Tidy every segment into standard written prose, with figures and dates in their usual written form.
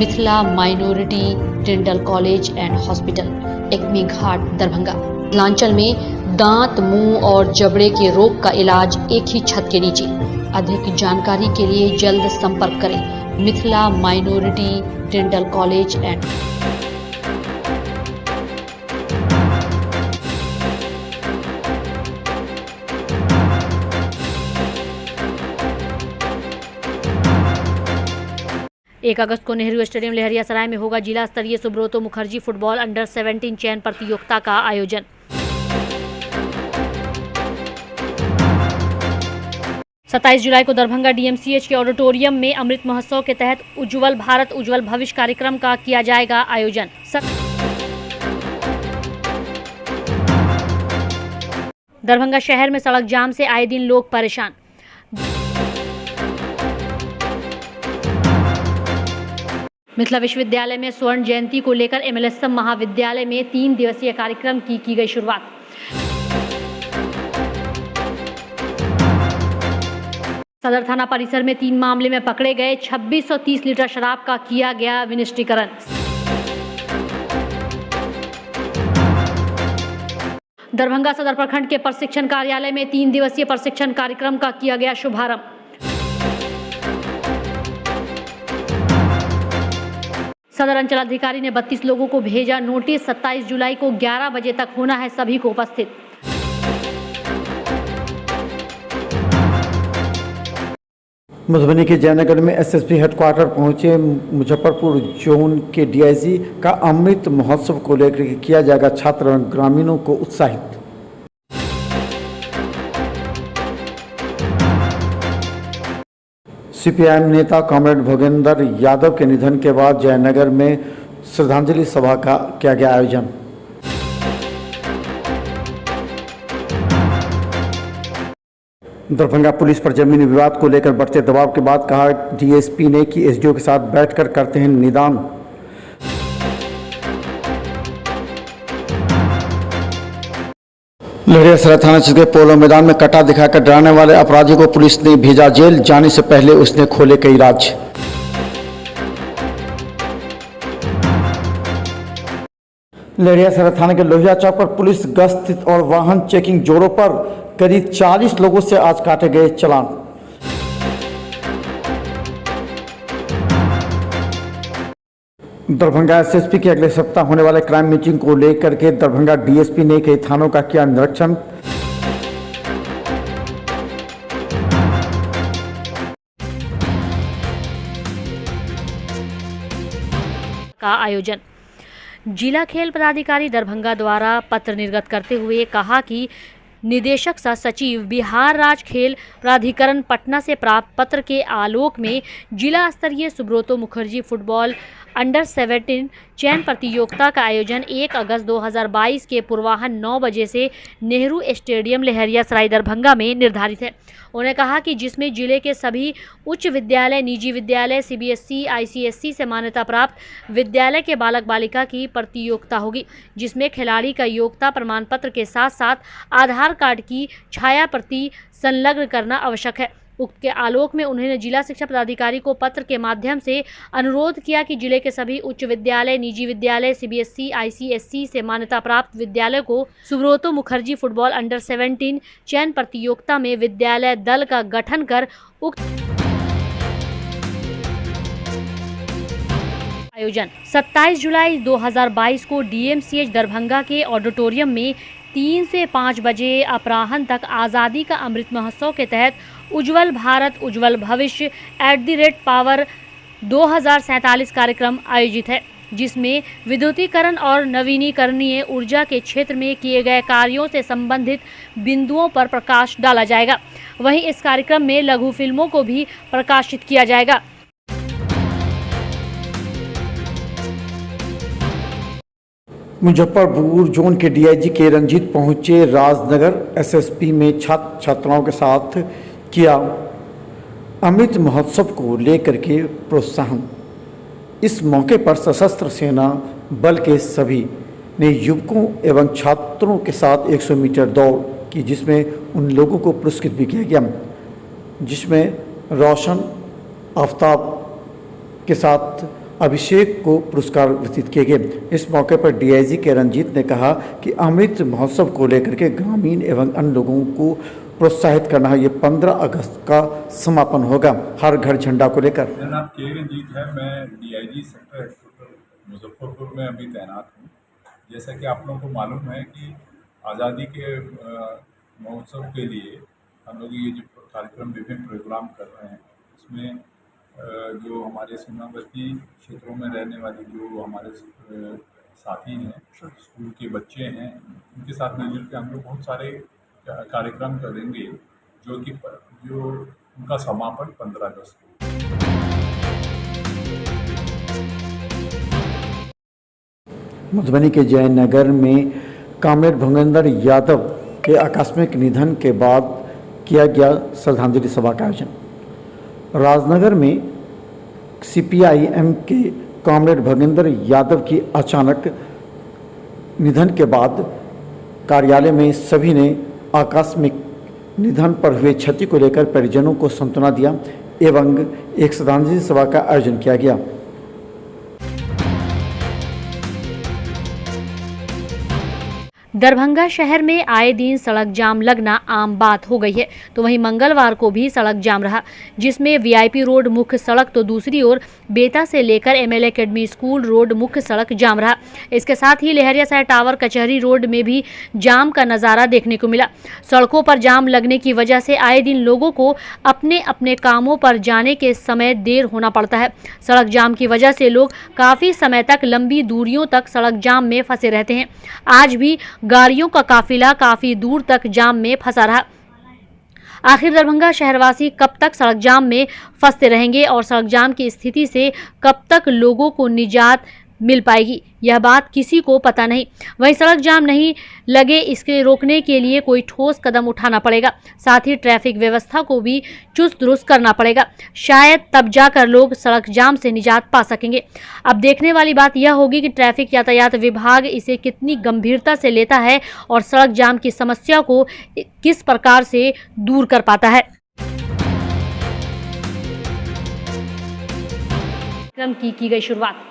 Mithila minority dental college and hospital, Ekmi Ghat, Darbhanga. Mithilanchal में दांत, मुंह और जबड़े के रोग का इलाज एक ही छत के नीचे। अधिक जानकारी के लिए जल्द संपर्क करें Mithila minority dental college and एक अगस्त को नेहरू स्टेडियम लहरियासराय में होगा जिला स्तरीय सुब्रतो मुखर्जी फुटबॉल अंडर 17 चयन प्रतियोगिता का आयोजन। 27 जुलाई को दरभंगा डीएमसीएच के ऑडिटोरियम में अमृत महोत्सव के तहत उज्जवल भारत उज्जवल भविष्य कार्यक्रम का किया जाएगा आयोजन। दरभंगा शहर में सड़क जाम से आए दिन लोग परेशान। मिथिला विश्वविद्यालय में स्वर्ण जयंती को लेकर एमएलएसएम महाविद्यालय में 3 दिवसीय कार्यक्रम की गई शुरुआत। सदर थाना परिसर में 3 मामले में पकड़े गए 2630 लीटर शराब का किया गया विनिष्टीकरण। दरभंगा सदर प्रखंड के प्रशिक्षण कार्यालय में 3 दिवसीय प्रशिक्षण कार्यक्रम का किया गया शुभारंभ। सदर अंचलाधिकारी ने 32 लोगों को भेजा नोटिस। 27 जुलाई को 11 बजे तक होना है सभी को उपस्थित। मधुबनी के जयनगर में एसएसपी हेडक्वार्टर पहुंचे मुजफ्फरपुर जोन के डीआईजी का अमृत महोत्सव को लेकर किया जाएगा छात्र एवं ग्रामीणों को उत्साहित। सीपीआईएम नेता कॉमरेड भोगेंद्र यादव के निधन के बाद जयनगर में श्रद्धांजलि सभा का किया गया आयोजन। दरभंगा पुलिस पर जमीनी विवाद को लेकर बढ़ते दबाव के बाद कहा डीएसपी ने कि एसडीओ के साथ बैठकर करते हैं निदान। लहरियासराय थाना क्षेत्र के पोलो मैदान में कटा दिखाकर डराने वाले अपराधी को पुलिस ने भेजा जेल। जाने से पहले उसने खोले कई राज। लहरियासराय थाना के लोहिया चौक पर पुलिस गश्त और वाहन चेकिंग जोरों पर। करीब 40 लोगों से आज काटे गए चालान। दरभंगा एसएसपी के अगले सप्ताह होने वाले क्राइम मीटिंग को लेकर के दरभंगा डीएसपी ने कई थानों का किया निरीक्षण। का आयोजन। जिला खेल पदाधिकारी दरभंगा द्वारा पत्र निर्गत करते हुए कहा कि निदेशक सह सचिव बिहार राज्य खेल प्राधिकरण पटना से प्राप्त पत्र के आलोक में जिला स्तरीय सुब्रतो मुखर्जी फुटबॉल अंडर 17 चयन प्रतियोगिता का आयोजन 1 अगस्त 2022 के पूर्वाह्न 9 बजे से नेहरू स्टेडियम लहरियासराय दरभंगा में निर्धारित है। उन्होंने कहा कि जिसमें जिले के सभी उच्च विद्यालय, निजी विद्यालय, सीबीएसई, आईसीएसई से मान्यता प्राप्त विद्यालय के बालक बालिका की प्रतियोगिता होगी, जिसमें खिलाड़ी का योग्यता प्रमाण पत्र के साथ साथ आधार कार्ड की छाया प्रति संलग्न करना आवश्यक है। उक्त के आलोक में उन्होंने जिला शिक्षा पदाधिकारी को पत्र के माध्यम से अनुरोध किया कि जिले के सभी उच्च विद्यालय, निजी विद्यालय, सीबीएसई, आईसीएसई से मान्यता प्राप्त विद्यालय को सुब्रतो मुखर्जी फुटबॉल अंडर 17 चयन प्रतियोगिता में विद्यालय दल का गठन कर उक्त आयोजन 27 जुलाई 2022 को डीएमसीएच दरभंगा के ऑडिटोरियम में 3 से 5 बजे अपराह्न तक आज़ादी का अमृत महोत्सव के तहत उज्जवल भारत उज्जवल भविष्य @पावर 2047 कार्यक्रम आयोजित है, जिसमें विद्युतीकरण और नवीनीकरणीय ऊर्जा के क्षेत्र में किए गए कार्यों से संबंधित बिंदुओं पर प्रकाश डाला जाएगा। वहीं इस कार्यक्रम में लघु फिल्मों को भी प्रकाशित किया जाएगा। मुजफ्फरपुर जोन के डीआईजी के रंजीत पहुंचे राजनगर एसएसपी में छात्र छात्राओं के साथ किया अमृत महोत्सव को लेकर के प्रोत्साहन। इस मौके पर सशस्त्र सेना बल के सभी ने युवकों एवं छात्रों के साथ 100 मीटर दौड़ की, जिसमें उन लोगों को पुरस्कृत भी किया गया, जिसमें रोशन आफ्ताब के साथ अभिषेक को पुरस्कार वितरित किए गए। इस मौके पर डीआईजी के रंजीत ने कहा कि अमृत महोत्सव को लेकर के ग्रामीण एवं अन्य लोगों को प्रोत्साहित करना है। ये 15 अगस्त का समापन होगा हर घर झंडा को लेकर। मेरा नाम के रंजीत है। मैं डीआईजी सेक्टर हेडक्वार्टर मुजफ्फरपुर में अभी तैनात हूँ। जैसा कि आप लोगों को मालूम है कि आज़ादी के महोत्सव के लिए हम लोग ये जो कार्यक्रम विभिन्न प्रोग्राम कर रहे हैं, उसमें जो हमारे सीमावर्ती क्षेत्रों में रहने वाले जो हमारे साथी हैं, स्कूल के बच्चे हैं, उनके साथ मिलजुल के हम लोग बहुत सारे कार्यक्रम करेंगे जो उनका समापन 15 अगस्त को। मधुबनी के जयनगर में कॉमरेड भूपेंद्र यादव के आकस्मिक निधन के बाद किया गया श्रद्धांजलि सभा का आयोजन। राजनगर में सीपीआईएम के कॉमरेड भूपेंद्र यादव की अचानक निधन के बाद कार्यालय में सभी ने आकस्मिक निधन पर हुए क्षति को लेकर परिजनों को सांत्वना दिया एवं एक श्रद्धांजलि सभा का आयोजन किया गया। दरभंगा शहर में आए दिन सड़क जाम लगना आम बात हो गई है, तो वहीं मंगलवार को भी सड़क जाम रहा, जिसमें वीआईपी रोड मुख्य सड़क तो दूसरी ओर बेता से लेकर एमएल एकेडमी स्कूल रोड मुख्य सड़क जाम रहा। इसके साथ ही लहरियासराय टावर कचहरी रोड में भी जाम का नज़ारा देखने को मिला। सड़कों पर जाम लगने की वजह से आए दिन लोगों को अपने अपने कामों पर जाने के समय देर होना पड़ता है। सड़क जाम की वजह से लोग काफ़ी समय तक लंबी दूरियों तक सड़क जाम में फंसे रहते हैं। आज भी गाड़ियों का काफिला काफी दूर तक जाम में फंसा रहा। आखिर दरभंगा शहरवासी कब तक सड़क जाम में फंसते रहेंगे और सड़क जाम की स्थिति से कब तक लोगों को निजात मिल पाएगी, यह बात किसी को पता नहीं। वहीं सड़क जाम नहीं लगे इसके रोकने के लिए कोई ठोस कदम उठाना पड़ेगा। साथ ही ट्रैफिक व्यवस्था को भी चुस्त दुरुस्त करना पड़ेगा, शायद तब जाकर लोग सड़क जाम से निजात पा सकेंगे। अब देखने वाली बात यह होगी कि ट्रैफिक यातायात विभाग इसे कितनी गंभीरता से लेता है और सड़क जाम की समस्या को किस प्रकार से दूर कर पाता है। कार्यक्रम की गई शुरुआत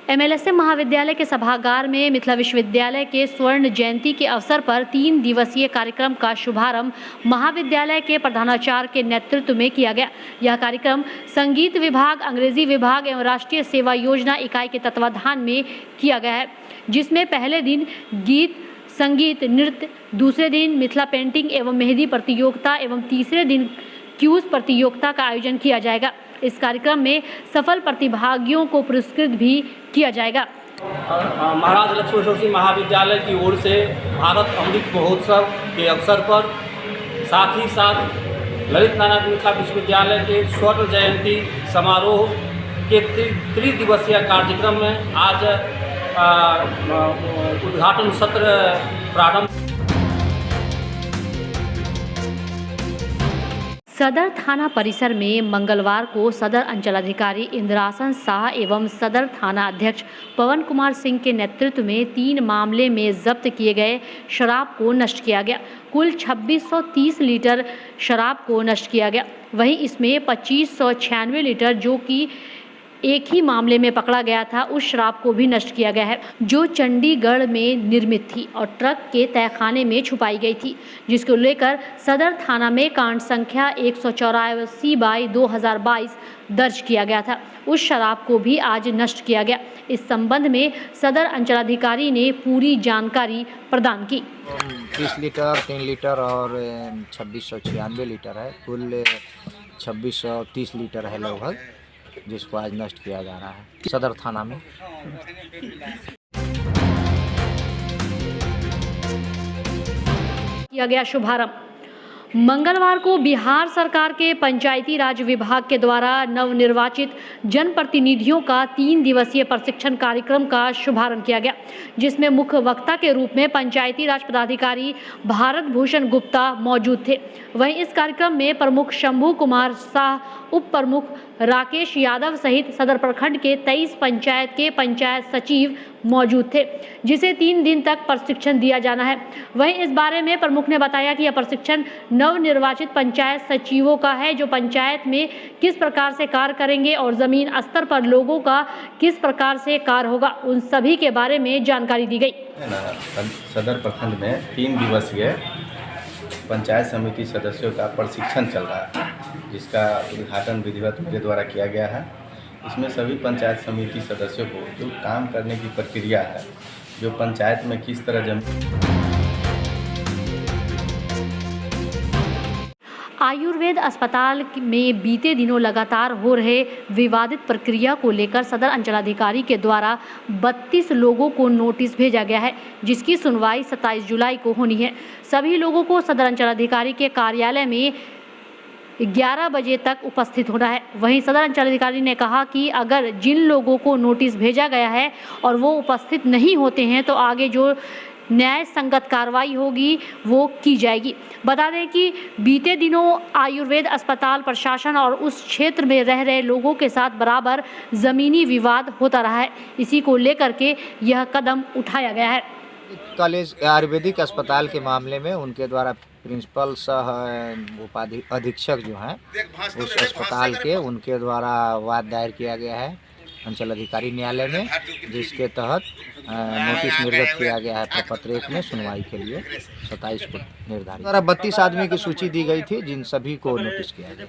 एमएलएसएम महाविद्यालय के सभागार में मिथिला विश्वविद्यालय के स्वर्ण जयंती के अवसर पर 3 दिवसीय कार्यक्रम का शुभारंभ महाविद्यालय के प्रधानाचार्य के नेतृत्व में किया गया। यह कार्यक्रम संगीत विभाग, अंग्रेजी विभाग एवं राष्ट्रीय सेवा योजना इकाई के तत्वाधान में किया गया है, जिसमें पहले दिन गीत, संगीत, नृत्य, दूसरे दिन मिथिला पेंटिंग एवं मेहंदी प्रतियोगिता एवं तीसरे दिन क्यूज प्रतियोगिता का आयोजन किया जाएगा। इस कार्यक्रम में सफल प्रतिभागियों को पुरस्कृत भी किया जाएगा। महाराज लक्ष्मण जोशी महाविद्यालय की ओर से भारत अमृत महोत्सव के अवसर पर साथ ही साथ ललित नारायण मिथिला विश्वविद्यालय के स्वर्ण जयंती समारोह के त्रिदिवसीय कार्यक्रम में आज उद्घाटन सत्र प्रारंभ। सदर थाना परिसर में मंगलवार को सदर अंचलाधिकारी इंद्रासन शाह एवं सदर थाना अध्यक्ष पवन कुमार सिंह के नेतृत्व में 3 मामले में जब्त किए गए शराब को नष्ट किया गया। कुल 2630 लीटर शराब को नष्ट किया गया। वहीं इसमें 2596 लीटर जो कि एक ही मामले में पकड़ा गया था, उस शराब को भी नष्ट किया गया है, जो चंडीगढ़ में निर्मित थी और ट्रक के तहखाने में छुपाई गई थी, जिसको लेकर सदर थाना में कांड संख्या 184/2022 दर्ज किया गया था। उस शराब को भी आज नष्ट किया गया। इस संबंध में सदर अंचलाधिकारी ने पूरी जानकारी प्रदान की। 30 लीटर, 3 लीटर और 2696 लीटर है। कुल 2630 लीटर है लगभग, जिसको आज नष्ट किया जा रहा है सदर थाना में। किया गया शुभारंभ। मंगलवार को बिहार सरकार के पंचायती राज विभाग के द्वारा नवनिर्वाचित जनप्रतिनिधियों का 3 दिवसीय प्रशिक्षण कार्यक्रम का शुभारंभ किया गया, जिसमें मुख्य वक्ता के रूप में पंचायती राज पदाधिकारी भारत भूषण गुप्ता मौजूद थे। वहीं इस कार्यक्रम में प्रमुख शंभू कुमार शाह, उप प्रमुख राकेश यादव सहित सदर प्रखंड के 23 पंचायत के पंचायत सचिव मौजूद थे, जिसे 3 दिन तक प्रशिक्षण दिया जाना है। वहीं इस बारे में प्रमुख ने बताया कि यह प्रशिक्षण नवनिर्वाचित पंचायत सचिवों का है, जो पंचायत में किस प्रकार से कार्य करेंगे और जमीन स्तर पर लोगों का किस प्रकार से कार्य होगा, उन सभी के बारे में जानकारी दी गई। सदर प्रखंड में 3 दिवसीय पंचायत समिति सदस्यों का प्रशिक्षण चल रहा है, जिसका उद्घाटन विधिवत मेरे द्वारा किया गया है। इसमें सभी पंचायत समिति सदस्यों को जो काम करने की प्रक्रिया है, जो पंचायत में किस तरह आयुर्वेद अस्पताल में बीते दिनों लगातार हो रहे विवादित प्रक्रिया को लेकर सदर अंचलाधिकारी के द्वारा 32 लोगों को नोटिस भेजा गया है, जिसकी सुनवाई 27 जुलाई को होनी है। सभी लोगों को सदर अंचलाधिकारी के कार्यालय में 11 बजे तक उपस्थित होना है। वहीं सदर अंचलाधिकारी ने कहा कि अगर जिन लोगों को नोटिस भेजा गया है और वो उपस्थित नहीं होते हैं तो आगे जो न्याय संगत कार्रवाई होगी वो की जाएगी। बता दें कि बीते दिनों आयुर्वेद अस्पताल प्रशासन और उस क्षेत्र में रह रहे लोगों के साथ बराबर ज़मीनी विवाद होता रहा है। इसी को लेकर के यह कदम उठाया गया है। कॉलेज आयुर्वेदिक अस्पताल के मामले में उनके द्वारा प्रिंसिपल सह अधीक्षक जो हैं उस अस्पताल के, उनके द्वारा वाद दायर किया गया है अंचल अधिकारी न्यायालय में, जिसके तहत नोटिस निर्गत किया गया है प्रपत्र 1 में सुनवाई के लिए 27 को निर्धारित। 32 आदमी की सूची दी गई थी, जिन सभी को नोटिस किया गया।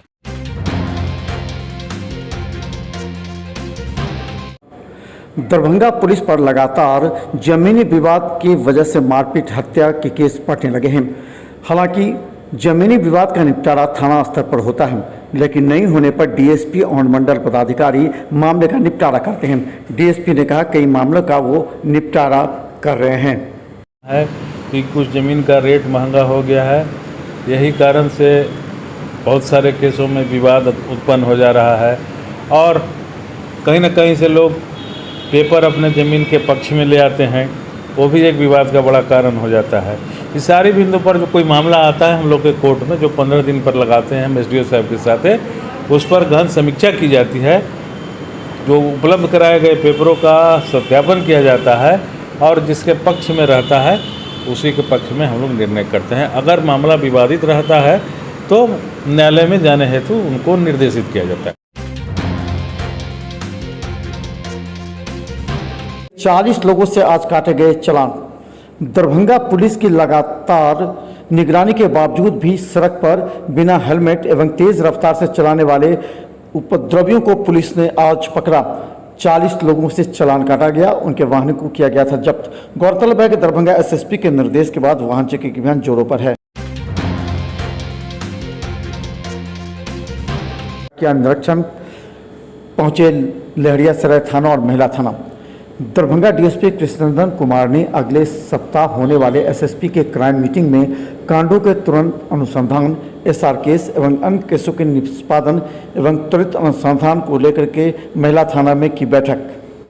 दरभंगा पुलिस पर लगातार जमीनी विवाद की वजह से मारपीट हत्या के केस बढ़ने लगे हैं। हालांकि जमीनी विवाद का निपटारा थाना स्तर पर होता है, लेकिन नहीं होने पर डीएसपी और मंडल पदाधिकारी मामले का निपटारा करते हैं। डीएसपी ने कहा कई मामलों का वो निपटारा कर रहे हैं। है कि कुछ ज़मीन का रेट महंगा हो गया है, यही कारण से बहुत सारे केसों में विवाद उत्पन्न हो जा रहा है और कहीं न कहीं से लोग पेपर अपने ज़मीन के पक्ष में ले आते हैं, वो भी एक विवाद का बड़ा कारण हो जाता है। इस सारी बिंदु पर जो कोई मामला आता है हम लोग के कोर्ट में, जो 15 दिन पर लगाते हैं हम एसडीओ साहब के साथ, उस पर गहन समीक्षा की जाती है, जो उपलब्ध कराए गए पेपरों का सत्यापन किया जाता है और जिसके पक्ष में रहता है उसी के पक्ष में हम लोग निर्णय करते हैं। अगर मामला विवादित रहता है तो न्यायालय में जाने हेतु उनको निर्देशित किया जाता है। 40 लोगों से आज काटे गए चालान। दरभंगा पुलिस की लगातार निगरानी के बावजूद भी सड़क पर बिना हेलमेट एवं तेज रफ्तार से चलाने वाले उपद्रवियों को पुलिस ने आज पकड़ा। 40 लोगों से चालान काटा गया, उनके वाहन को किया गया था जब्त। गौरतलब है कि दरभंगा एसएसपी के निर्देश के बाद वाहन चेकिंग अभियान जोरों पर है। क्या निरीक्षण पहुंचे लहरियासराय थाना और महिला थाना। दरभंगा डीएसपी कृष्णनंदन कुमार ने अगले सप्ताह होने वाले एसएसपी के क्राइम मीटिंग में कांडों के तुरंत अनुसंधान, एसआर केस एवं अन्य केसों के निष्पादन एवं त्वरित अनुसंधान को लेकर के महिला थाना में की बैठक।